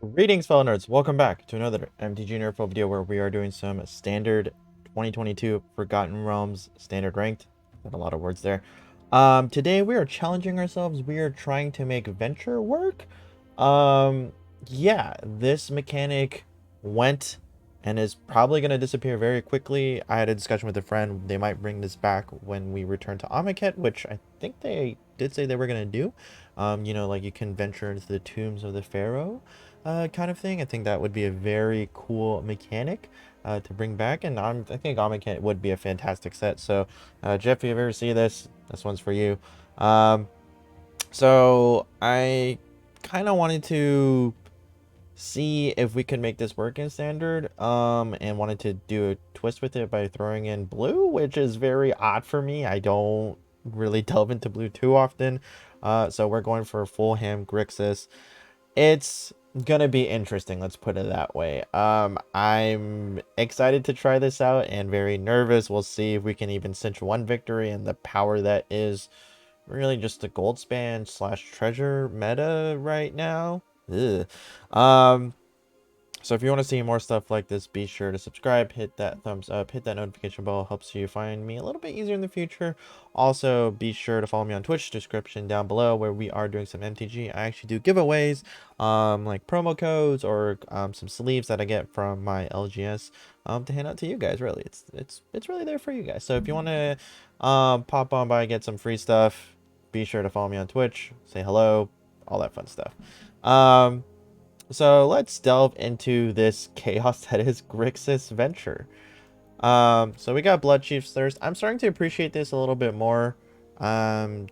Greetings, fellow nerds. Welcome back to another MTG Nerdful video where we are doing some standard 2022 Forgotten Realms standard ranked. Got a lot of words there. Today we are challenging ourselves. We are trying to make Venture work. Yeah, this mechanic went and is probably going to disappear very quickly. I had a discussion with a friend. They might bring this back when we return to Amonkhet, which I think they did say they were going to do. Like you can venture into the tombs of the Pharaoh kind of thing. I think that would be a very cool mechanic to bring back, and I think Amonkhet would be a fantastic set. So, Jeff, if you ever see this one's for you. So I kind of wanted to see if we could make this work in standard, and wanted to do a twist with it by throwing in blue, which is very odd for me. I don't really delve into blue too often. So we're going for a full ham Grixis. It's gonna be interesting, let's put it that way. I'm excited to try this out and very nervous. We'll see if we can even cinch one victory, and the power that is really just the gold span slash treasure meta right now. Ugh. So if you want to see more stuff like this, be sure to subscribe, hit that thumbs up, hit that notification bell. Helps you find me a little bit easier in the future. Also, be sure to follow me on Twitch, description down below, where we are doing some MTG. I actually do giveaways, like promo codes or some sleeves that I get from my LGS to hand out to you guys. Really, it's really there for you guys. So if you want to pop on by, get some free stuff, be sure to follow me on Twitch, say hello, all that fun stuff. So let's delve into this chaos that is Grixis Venture. So we got Blood Chief's Thirst. I'm starting to appreciate this a little bit more,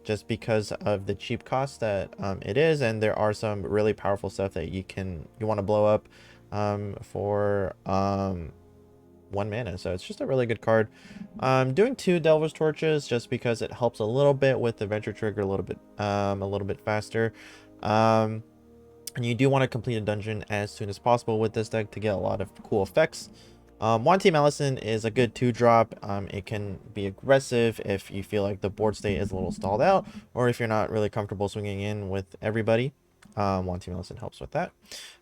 just because of the cheap cost that it is, and there are some really powerful stuff that you want to blow up for 1 mana. So it's just a really good card. Doing 2 Delver's Torches just because it helps a little bit with the Venture trigger a little bit faster. And you do want to complete a dungeon as soon as possible with this deck to get a lot of cool effects. Wanty Malison is a good 2-drop. It can be aggressive if you feel like the board state is a little stalled out, or if you're not really comfortable swinging in with everybody. Wanty Malison helps with that.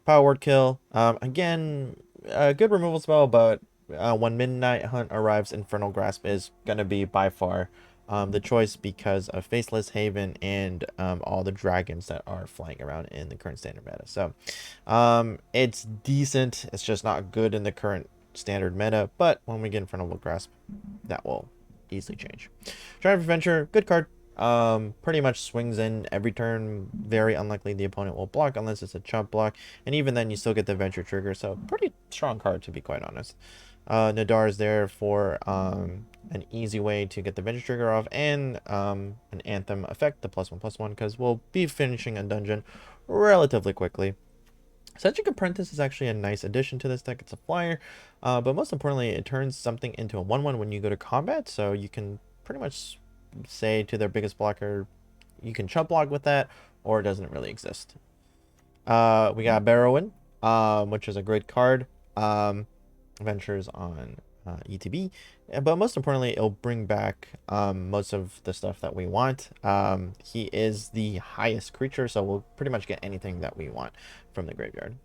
Power Word Kill. Again, a good removal spell, but when Midnight Hunt arrives, Infernal Grasp is going to be by far the choice because of Faceless Haven and all the dragons that are flying around in the current standard meta. So it's decent. It's just not good in the current standard meta, but when we get Infernal Grasp, that will easily change. Triumph Adventure, good card. Pretty much swings in every turn. Very unlikely the opponent will block unless it's a chump block, and even then you still get the Venture trigger, so pretty strong card to be quite honest. Nadar is there for an easy way to get the Venture trigger off, and an Anthem effect, the +1/+1, because we'll be finishing a dungeon relatively quickly. Cedric Apprentice is actually a nice addition to this deck. It's a flyer, but most importantly, it turns something into a 1/1 when you go to combat, so you can pretty much say to their biggest blocker, you can chump block with that, or it doesn't really exist. We got Barrowin, which is a great card. Ventures on ETB, but most importantly, it'll bring back most of the stuff that we want. He is the highest creature, so we'll pretty much get anything that we want from the graveyard.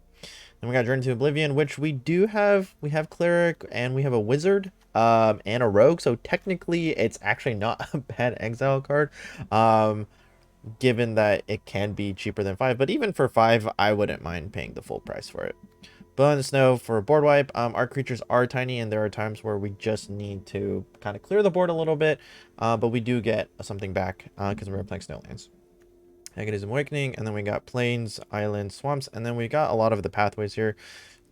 Then we got Journey to Oblivion, which we do have. We have Cleric and we have a Wizard and a Rogue, so technically it's actually not a bad exile card, given that it can be cheaper than 5, but even for 5 I wouldn't mind paying the full price for it. Blood in the Snow for a board wipe. Our creatures are tiny, and there are times where we just need to kind of clear the board a little bit, but we do get something back because we're playing Snowlands. Mechanism Awakening, and then we got Plains, Islands, Swamps, and then we got a lot of the pathways here.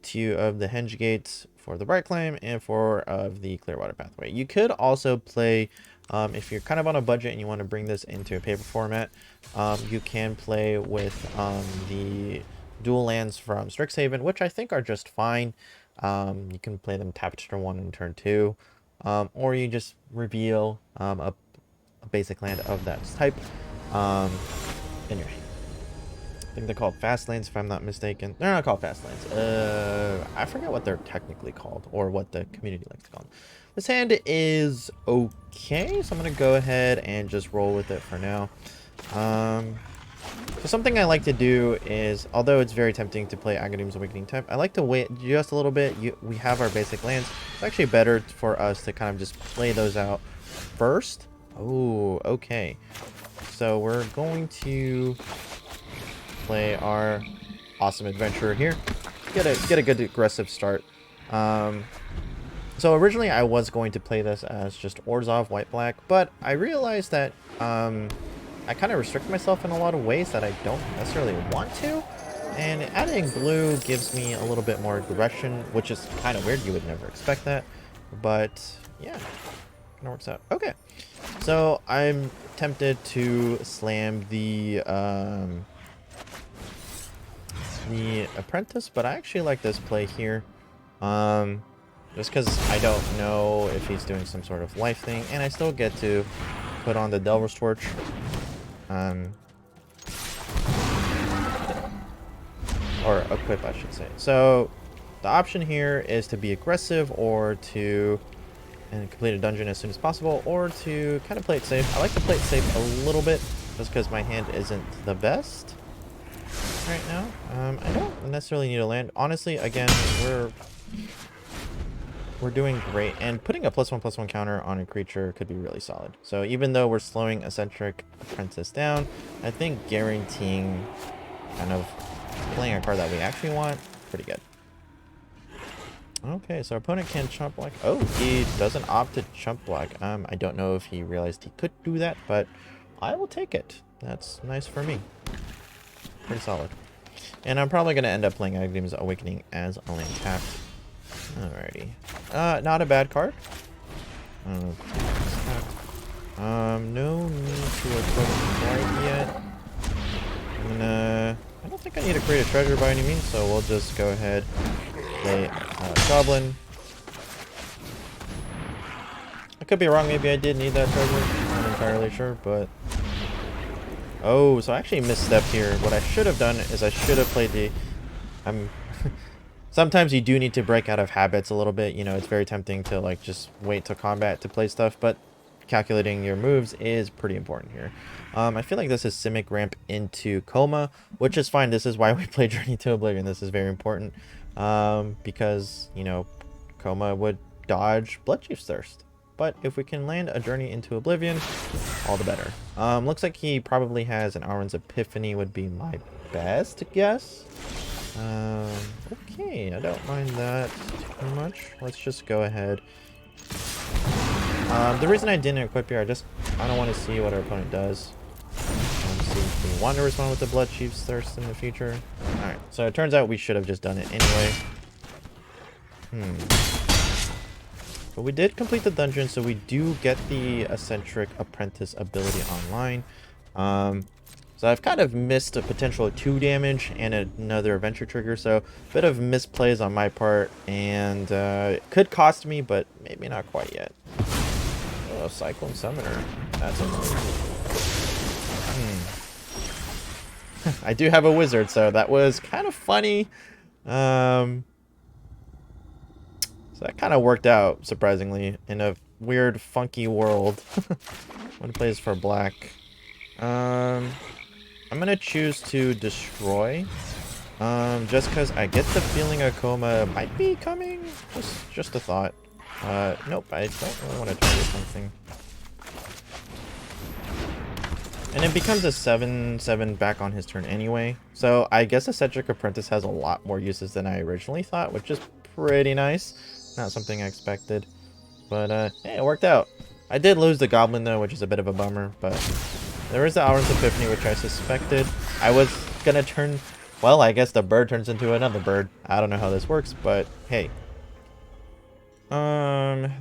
2 of the Henge Gates for the Bright Claim, and 4 of the Clearwater pathway. You could also play, if you're kind of on a budget and you want to bring this into a paper format, you can play with the dual lands from Strixhaven, which I think are just fine. You can play them tap turn 1 and turn 2, or you just reveal a basic land of that type in your hand. I think they're called fast lanes, if I'm not mistaken. They're not called fast lanes. I forget what they're technically called, or what the community likes to call them. This hand is okay, so I'm gonna go ahead and just roll with it for now. So something I like to do is, although it's very tempting to play Agadoom's Awakening type, I like to wait just a little bit. We have our basic lands. It's actually better for us to kind of just play those out first. Oh, okay. So we're going to play our awesome adventurer here. Get a good aggressive start. So originally I was going to play this as just Orzhov white-black, but I realized that I kind of restrict myself in a lot of ways that I don't necessarily want to. And adding blue gives me a little bit more aggression, which is kind of weird. You would never expect that. But yeah, kind of works out. Okay. So I'm tempted to slam the apprentice, but I actually like this play here. Just because I don't know if he's doing some sort of life thing, and I still get to put on the Delver's Torch. Or equip, I should say. So the option here is to be aggressive or to complete a dungeon as soon as possible, or to kind of play it safe. I like to play it safe a little bit just because my hand isn't the best right now. I don't necessarily need a land. Honestly, again, we're doing great, and putting a +1/+1 counter on a creature could be really solid. So even though we're slowing Eccentric Apprentice down, I think guaranteeing kind of playing a card that we actually want, pretty good. Okay, so our opponent can chump block. Oh, he doesn't opt to chump block. I don't know if he realized he could do that, but I will take it. That's nice for me. Pretty solid. And I'm probably going to end up playing Agadoom's Awakening as a land tapped. Alrighty. Not a bad card. No need to equip quite yet. I don't think I need to create a treasure by any means, so we'll just go ahead, play Goblin. I could be wrong, maybe I did need that treasure. I'm not entirely sure, but... Oh, so I actually misstepped here. What I should have done is I should have played the... Sometimes you do need to break out of habits a little bit. You know, it's very tempting to like just wait till combat to play stuff, but calculating your moves is pretty important here. I feel like this is Simic Ramp into Coma, which is fine. This is why we play Journey to Oblivion. This is very important because, you know, Coma would dodge Bloodchief's Thirst. But if we can land a Journey into Oblivion, all the better. Looks like he probably has an Auron's Epiphany would be my best guess. Okay, I don't mind that too much. Let's just go ahead. The reason I didn't equip here, I don't want to see what our opponent does. See if we want to respond with the Bloodchief's Thirst in the future. Alright, so it turns out we should have just done it anyway. But we did complete the dungeon, so we do get the Eccentric Apprentice ability online. So I've kind of missed a potential 2 damage and another adventure trigger, so a bit of misplays on my part, and it could cost me, but maybe not quite yet. Oh, Cyclone Summoner. That's amazing. I do have a wizard, so that was kind of funny. So that kind of worked out, surprisingly, in a weird, funky world. When it plays for black. I'm going to choose to destroy. Just because I get the feeling a Coma might be coming. Just a thought. Nope, I don't really want to target something. And it becomes a 7/7 back on his turn anyway. So I guess Eccentric Apprentice has a lot more uses than I originally thought, which is pretty nice. Not something I expected. But hey, it worked out. I did lose the Goblin though, which is a bit of a bummer, but there is the Auron's Epiphany, which I suspected. I was gonna turn... Well, I guess the bird turns into another bird. I don't know how this works, but hey.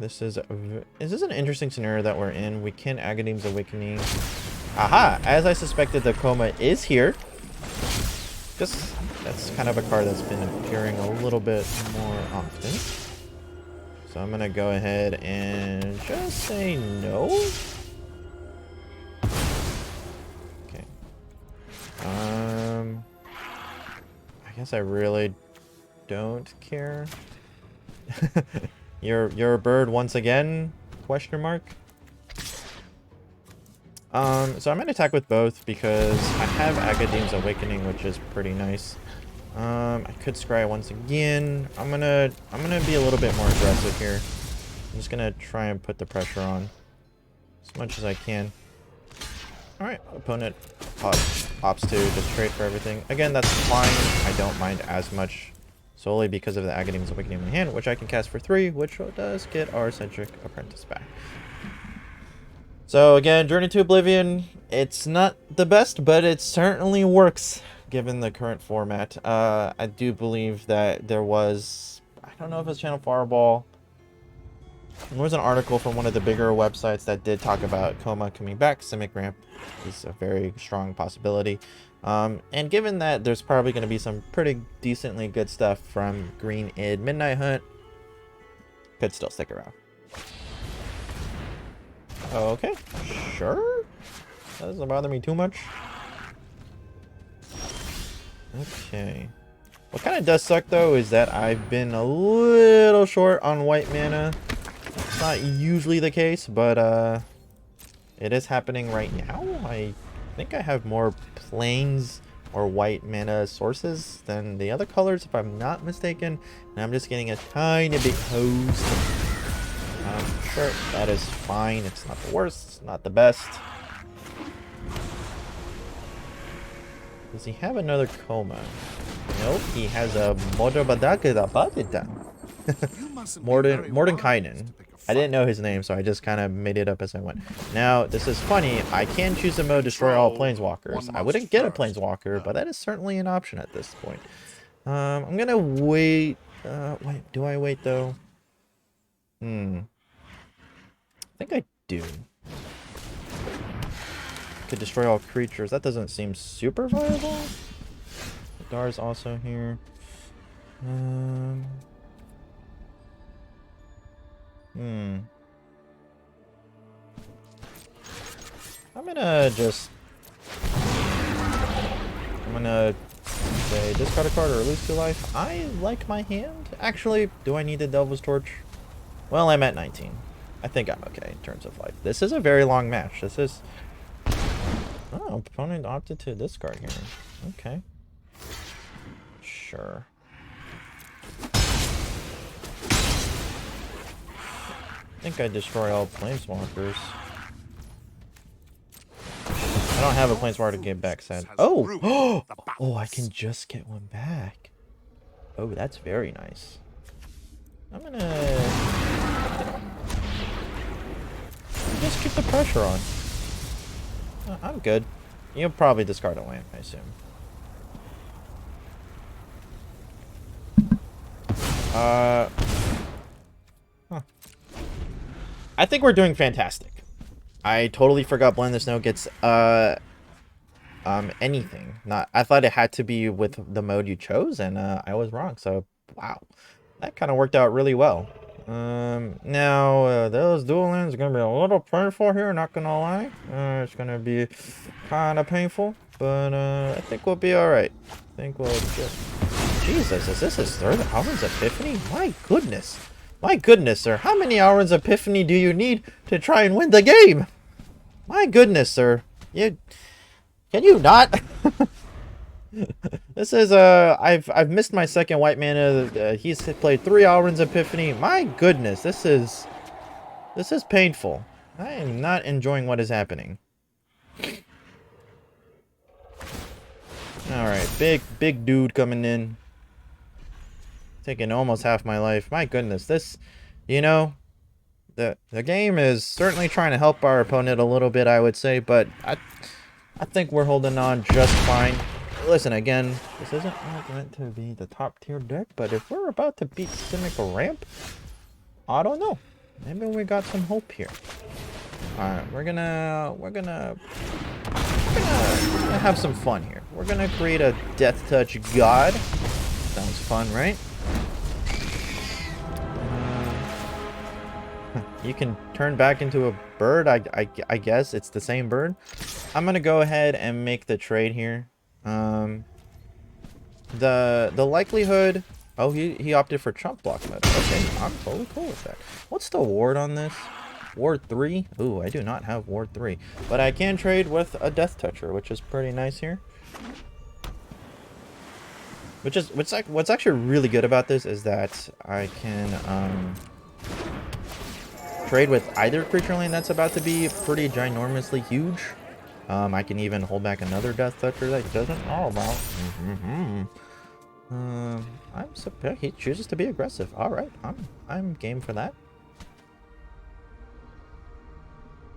This is an interesting scenario that we're in. We can Agadoom's Awakening. Aha! As I suspected, the Coma is here. That's kind of a card that's been appearing a little bit more often. So I'm gonna go ahead and just say no. Okay. I guess I really don't care. You're a bird once again? Question mark. So I'm gonna attack with both because I have Agadeem's Awakening, which is pretty nice. I could scry once again. I'm gonna be a little bit more aggressive here. I'm just gonna try and put the pressure on as much as I can. Alright, opponent opts to just trade for everything. Again, that's fine. I don't mind as much solely because of the Agadeem's Awakening in my hand, which I can cast for 3, which does get our Eccentric Apprentice back. So again, Journey to Oblivion, it's not the best, but it certainly works given the current format. I do believe that there was, I don't know if it's Channel Fireball, there was an article from one of the bigger websites that did talk about Coma coming back. Simic Ramp is a very strong possibility. And given that there's probably going to be some pretty decently good stuff from Green Id Midnight Hunt, could still stick around. Okay, sure. That doesn't bother me too much. Okay. What kind of does suck though is that I've been a little short on white mana. It's not usually the case, but it is happening right now. I think I have more plains or white mana sources than the other colors, if I'm not mistaken. And I'm just getting a tiny bit hosed. Sure, that is fine. It's not the worst. It's not the best. Does he have another Coma? Nope, he has a Mordenkainen. I didn't know his name, so I just kind of made it up as I went. Now, this is funny. I can choose the mode Destroy All Planeswalkers. I wouldn't get a Planeswalker, but that is certainly an option at this point. I'm going to wait. Wait, do I wait, though? I think I do. Could destroy all creatures. That doesn't seem super viable. Dar's also here. I'm gonna say discard a card or lose 2 life. I like my hand. Actually, do I need the Devil's Torch? Well, I'm at 19. I think I'm okay in terms of life. This is a very long match. This is... Oh, opponent opted to discard here. Okay. Sure. I think I destroy all Planeswalkers. I don't have a Planeswalker to get back, sad. Oh! Oh, I can just get one back. Oh, that's very nice. I'm gonna... just keep the pressure on. I'm good. You'll probably discard a land, I assume. Huh. I think we're doing fantastic. I totally forgot Blend the Snow gets anything. I thought it had to be with the mode you chose, and I was wrong. So wow, that kind of worked out really well. Now those dual lands are gonna be a little painful here, not gonna lie. It's gonna be kind of painful, but I think we'll be all right. I think we'll just... Jesus, is this his third Auron's Epiphany? My goodness. My goodness, sir. How many Auron's Epiphany do you need to try and win the game? My goodness, sir. Can you not? This is I've missed my second white mana. He's played 3 Auron's Epiphany. My goodness, this is painful. I am not enjoying what is happening. All right, big dude coming in, taking almost half my life. My goodness, this, you know, the game is certainly trying to help our opponent a little bit, I would say, but I think we're holding on just fine. Listen, again, this isn't meant to be the top tier deck, but if we're about to beat Simic Ramp, I don't know. Maybe we got some hope here. All right, we're gonna have some fun here. We're gonna create a Death Touch God. Sounds fun, right? You can turn back into a bird. I guess it's the same bird. I'm gonna go ahead and make the trade here. The likelihood... Oh, he opted for chump block mode. Okay, I'm totally cool with that. What's the ward on this? Ward 3? Ooh, I do not have Ward 3. But I can trade with a Death Toucher, which is pretty nice here. What's actually really good about this is that I can trade with either creature lane that's about to be pretty ginormously huge. I can even hold back another Death Toucher that he doesn't know about. He chooses to be aggressive. All right, I'm game for that.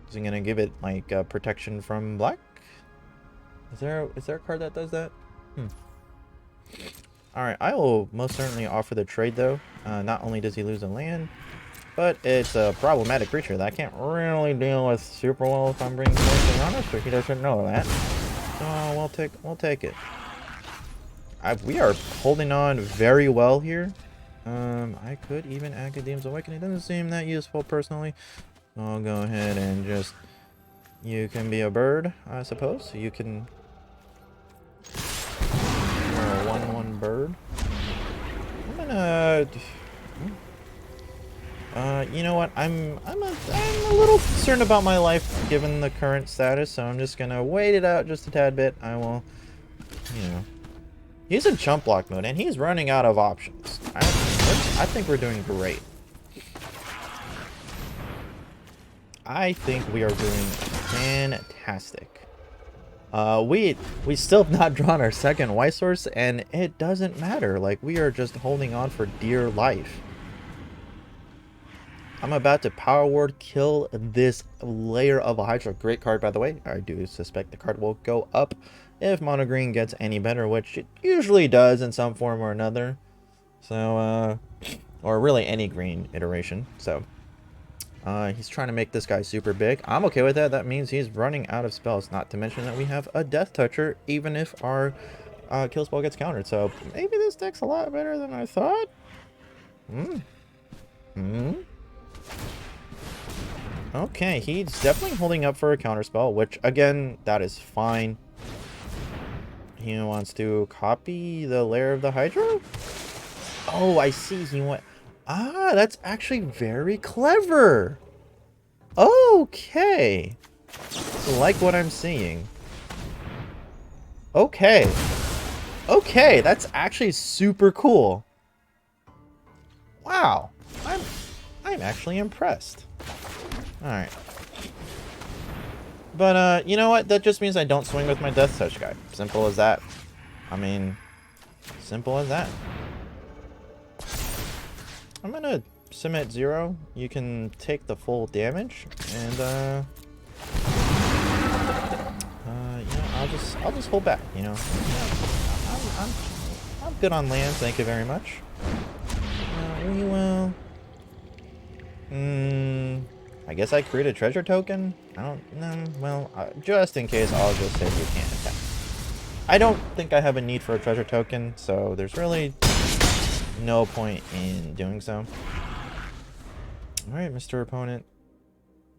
Is he gonna give it like protection from black? Is there a card that does that? All right, I will most certainly offer the trade though. Not only does he lose a land, but it's a problematic creature that I can't really deal with super well if I'm being totally honest, or he doesn't know that. So we'll take it. We are holding on very well here. I could even Academ's Awakening. It doesn't seem that useful personally. I'll go ahead and just... You can be a bird, I suppose. You can... You're a 1/1 bird. I'm gonna... you know what? I'm a little concerned about my life given the current status, so I'm just gonna wait it out just a tad bit. I will, you know... He's in chump block mode, and he's running out of options. I think we're doing great. I think we are doing fantastic. We still have not drawn our second white source, and it doesn't matter. Like, we are just holding on for dear life. I'm about to Power Word kill this layer of a Hydra. Great card, by the way. I do suspect the card will go up if mono green gets any better, which it usually does in some form or another. So, or really any green iteration. So, he's trying to make this guy super big. I'm okay with that. That means he's running out of spells. Not to mention that we have a Death Toucher, even if our kill spell gets countered. So, maybe this deck's a lot better than I thought. Okay, he's definitely holding up for a counterspell, which, again, that is fine. He wants to copy the lair of the Hydra? Oh, I see. He went... Ah, that's actually very clever. Okay. Like what I'm seeing. Okay. Okay, that's actually super cool. Wow. I'm actually impressed. Alright. But, you know what? That just means I don't swing with my Death Touch guy. Simple as that. I mean, simple as that. I'm gonna submit 0. You can take the full damage, and, yeah, I'll just hold back, you know. I'm good on lands, thank you very much. We will... I guess I create a treasure token? I don't know. Well, just in case, I'll just say you can't attack. I don't think I have a need for a treasure token, so there's really no point in doing so. Alright, Mr. Opponent.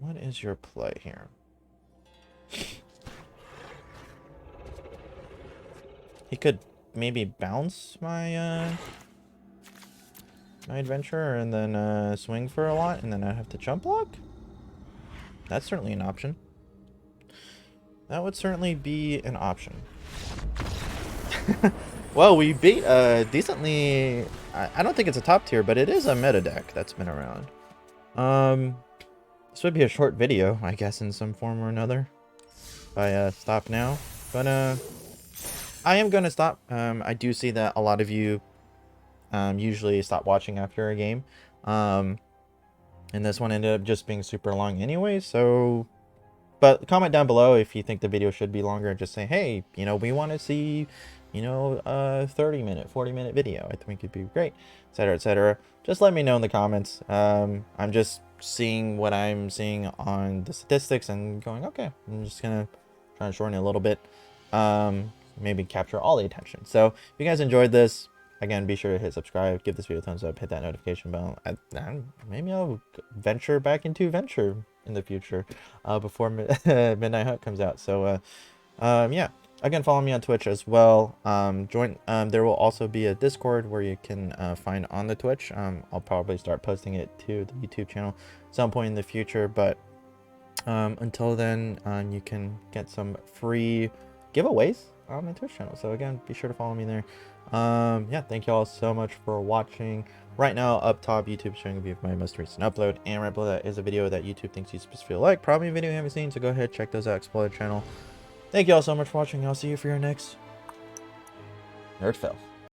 What is your play here? He could maybe bounce my, my adventure and then swing for a lot, and then I have to chump block? That's certainly an option. That would certainly be an option. Well, we beat decently... I don't think it's a top tier, but it is a meta deck that's been around. This would be a short video, I guess, in some form or another. If I stop now. But I am going to stop. I do see that a lot of you usually stop watching after a game. And this one ended up just being super long anyway, so... But comment down below if you think the video should be longer and just say, hey, you know, we want to see, you know, a 30-minute, 40-minute video. I think it'd be great, etc., etc. Just let me know in the comments. I'm just seeing what I'm seeing on the statistics and going, okay, I'm just going to try and shorten it a little bit. Maybe capture all the attention. So if you guys enjoyed this, again, be sure to hit subscribe, give this video a thumbs up, hit that notification bell. Maybe I'll venture back into Venture in the future before Midnight Hut comes out. So, yeah. Again, follow me on Twitch as well. Join. There will also be a Discord where you can find on the Twitch. I'll probably start posting it to the YouTube channel some point in the future, but until then, you can get some free giveaways on my Twitch channel. So again, be sure to follow me there. Yeah, thank you all so much for watching. Right now, up top, YouTube showing a view of my most recent upload, and right below that is a video that YouTube thinks you specifically like. Probably a video you haven't seen, so go ahead, check those out, explore the channel. Thank you all so much for watching. I'll see you for your next Nerd Fail.